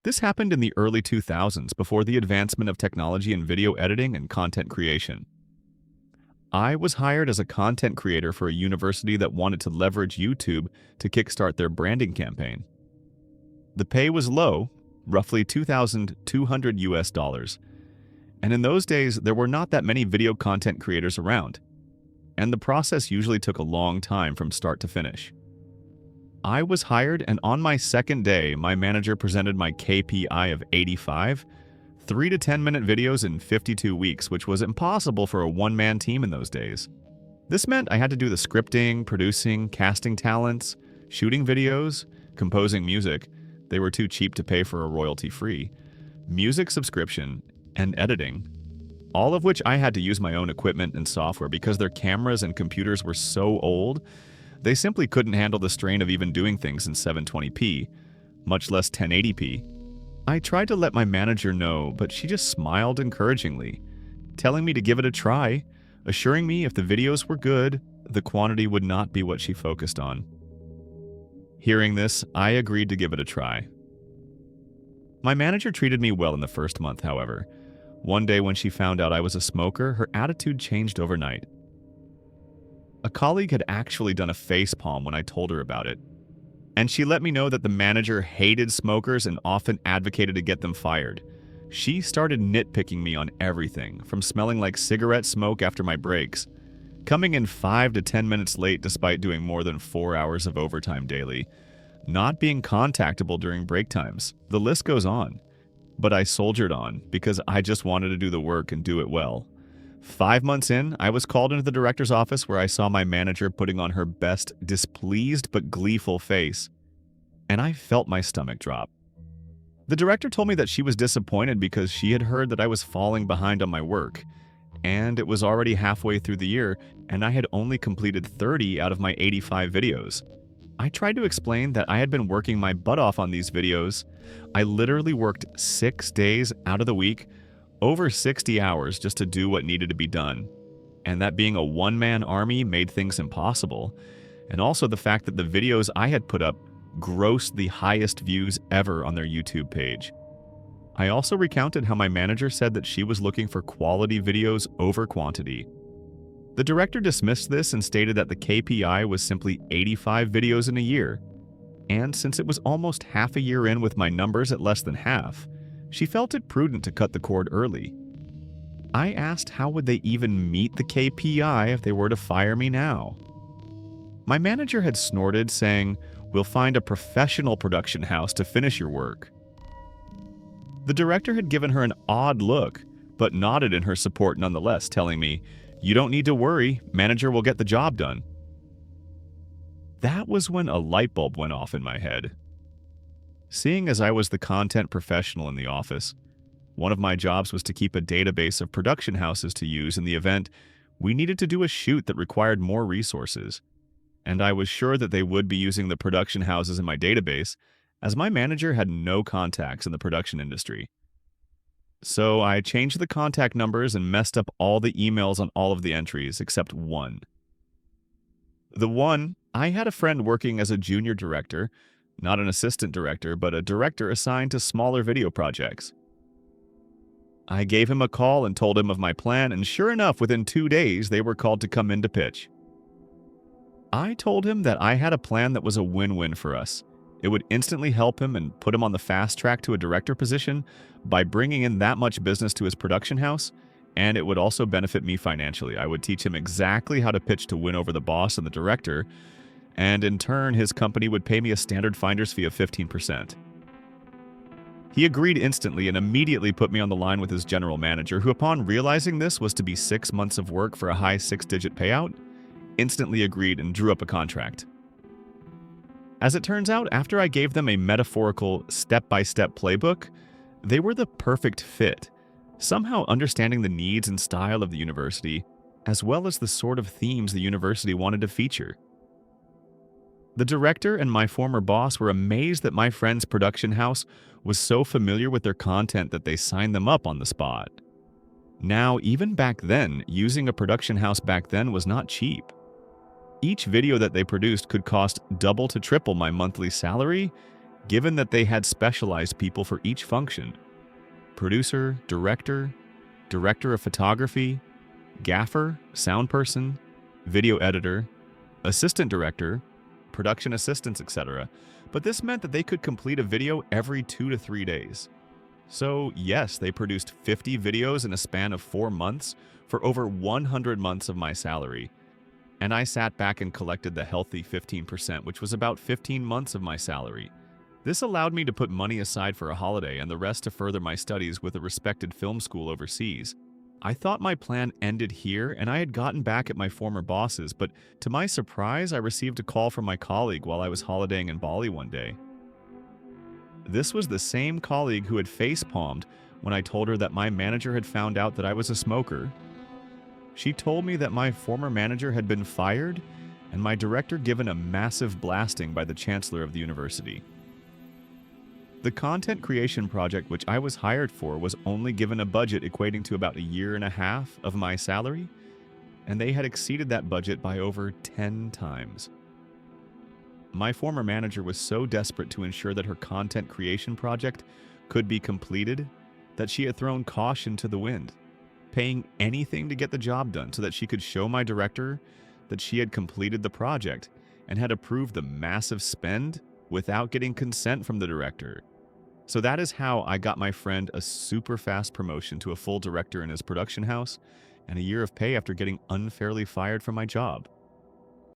This happened in the early 2000s before the advancement of technology in video editing and content creation. I was hired as a content creator for a university that wanted to leverage YouTube to kickstart their branding campaign. The pay was low, roughly 2,200 US dollars, and in those days there were not that many video content creators around, and the process usually took a long time from start to finish. I was hired, and on my second day, my manager presented my KPI of 85, 3 to 10-minute videos in 52 weeks, which was impossible for a one-man team in those days. This meant I had to do the scripting, producing, casting talents, shooting videos, composing music. They were too cheap to pay for a royalty-free, music subscription, and editing, all of which I had to use my own equipment and software because their cameras and computers were so old. They simply couldn't handle the strain of even doing things in 720p, much less 1080p. I tried to let my manager know, but she just smiled encouragingly, telling me to give it a try, assuring me if the videos were good, the quantity would not be what she focused on. Hearing this, I agreed to give it a try. My manager treated me well in the first month, however. One day when she found out I was a smoker, her attitude changed overnight. A colleague had actually done a facepalm when I told her about it, and she let me know that the manager hated smokers and often advocated to get them fired. She started nitpicking me on everything, from smelling like cigarette smoke after my breaks, coming in 5 to 10 minutes late despite doing more than 4 hours of overtime daily, not being contactable during break times. The list goes on. But I soldiered on because I just wanted to do the work and do it well. 5 months in, I was called into the director's office where I saw my manager putting on her best displeased but gleeful face, and I felt my stomach drop. The director told me that she was disappointed because she had heard that I was falling behind on my work, and it was already halfway through the year, and I had only completed 30 out of my 85 videos. I tried to explain that I had been working my butt off on these videos. I literally worked 6 days out of the week, over 60 hours just to do what needed to be done, and that being a one-man army made things impossible, and also the fact that the videos I had put up grossed the highest views ever on their YouTube page. I also recounted how my manager said that she was looking for quality videos over quantity. The director dismissed this and stated that the KPI was simply 85 videos in a year, and since it was almost half a year in with my numbers at less than half, she felt it prudent to cut the cord early. I asked how would they even meet the KPI if they were to fire me now. My manager had snorted, saying, "We'll find a professional production house to finish your work." The director had given her an odd look, but nodded in her support nonetheless, telling me, "You don't need to worry, manager will get the job done." That was when a light bulb went off in my head. Seeing as I was the content professional in the office, one of my jobs was to keep a database of production houses to use in the event we needed to do a shoot that required more resources, and I was sure that they would be using the production houses in my database, as my manager had no contacts in the production industry. So I changed the contact numbers and messed up all the emails on all of the entries except one. The one, I had a friend working as a junior director, not an assistant director, but a director assigned to smaller video projects. I gave him a call and told him of my plan, and sure enough, within 2 days, they were called to come in to pitch. I told him that I had a plan that was a win-win for us. It would instantly help him and put him on the fast track to a director position by bringing in that much business to his production house, and it would also benefit me financially. I would teach him exactly how to pitch to win over the boss and the director, and in turn, his company would pay me a standard finder's fee of 15%. He agreed instantly and immediately put me on the line with his general manager, who upon realizing this was to be 6 months of work for a high 6-digit payout, instantly agreed and drew up a contract. As it turns out, after I gave them a metaphorical step-by-step playbook, they were the perfect fit, somehow understanding the needs and style of the university, as well as the sort of themes the university wanted to feature. The director and my former boss were amazed that my friend's production house was so familiar with their content that they signed them up on the spot. Now, even back then, using a production house back then was not cheap. Each video that they produced could cost double to triple my monthly salary, given that they had specialized people for each function: producer, director, director of photography, gaffer, sound person, video editor, assistant director, production assistants, etc. But this meant that they could complete a video every 2 to 3 days. So, yes, they produced 50 videos in a span of 4 months for over 100 months of my salary. And I sat back and collected the healthy 15%, which was about 15 months of my salary. This allowed me to put money aside for a holiday and the rest to further my studies with a respected film school overseas. I thought my plan ended here and I had gotten back at my former bosses, but to my surprise, I received a call from my colleague while I was holidaying in Bali one day. This was the same colleague who had face-palmed when I told her that my manager had found out that I was a smoker. She told me that my former manager had been fired and my director given a massive blasting by the chancellor of the university. The content creation project which I was hired for was only given a budget equating to about 1.5 years of my salary, and they had exceeded that budget by over 10 times. My former manager was so desperate to ensure that her content creation project could be completed that she had thrown caution to the wind, paying anything to get the job done so that she could show my director that she had completed the project and had approved the massive spend without getting consent from the director. So that is how I got my friend a super fast promotion to a full director in his production house and a year of pay after getting unfairly fired from my job.